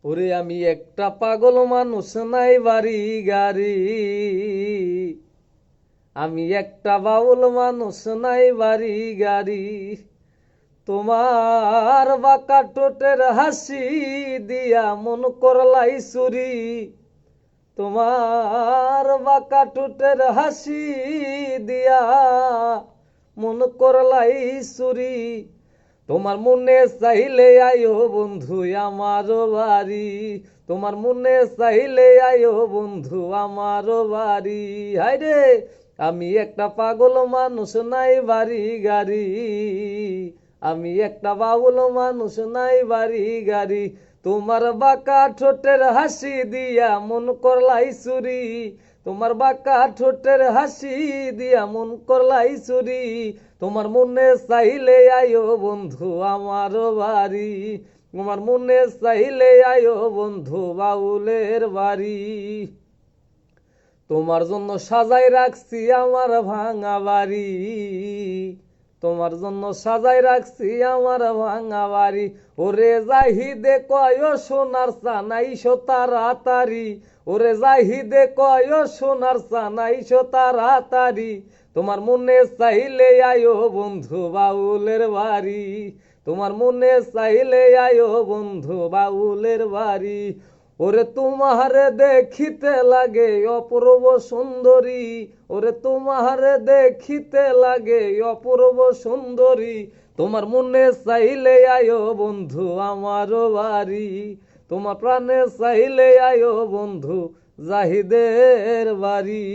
ওরে আমি একটা পাগল মানুষ, নাই বাড়ি গাড়ি। আমি একটা বাউল মানুষ, নাই বাড়ি গাড়ি। তোমার বাঁকা ঠোঁটের হাসি দিয়া মন করলাই চুরি। তোমার বাঁকা ঠোঁটের হাসি দিয়া মন করলাই চুরি। তোমার মনে চাইলে আয়ো বন্ধু আমার বাড়ি। তোমার মনে চাইলে আয়ো বন্ধু আমার বাড়ি। হায়রে আমি একটা পাগল মানুষ, নাই বাড়ি গাড়ি। আমি একটা বাউল মানুষ, নাই বাড়ি গাড়ি। তোমার বাঁকা ঠোঁটের হাসি দিয়া মন করলাই চুরি। তোমার বাঁকা ঠোঁটের হাসি দিয়া মন করলাই চুরি। তোমার মনে চাইলে আয়ো বন্ধু আমার বাড়ি। তোমার মনে চাইলে আয়ো বন্ধু বাউলের বাড়ি। তোমার জন্য সাজাই রাখছি আমার ভাঙা বাড়ি। তোমার জন্য সাজাই রাখছি আমার ভাঙা বাড়ি। ওরে জাহিদে কয় সোনার চানাইশো তাড়াতাড়ি। ওরে জাহিদে কয় সোনার চানাইশো তাড়াতাড়ি। তোমার মনে চাইলে আয়ো বন্ধু বাউলের বাড়ি। তোমার মনে চাইলে আয়ো বন্ধু বাউলের বাড়ি। ওরে তোমারে দেখিতে লাগে অপূর্ব সুন্দরী। ওরে তোমারে দেখিতে লাগে অপূর্ব সুন্দরী। তোমার মনে চাইলে আয়ো বন্ধু আমার বাড়ি। তোমার প্রাণে চাইলে আয়ো বন্ধু জাহিদের বাড়ি।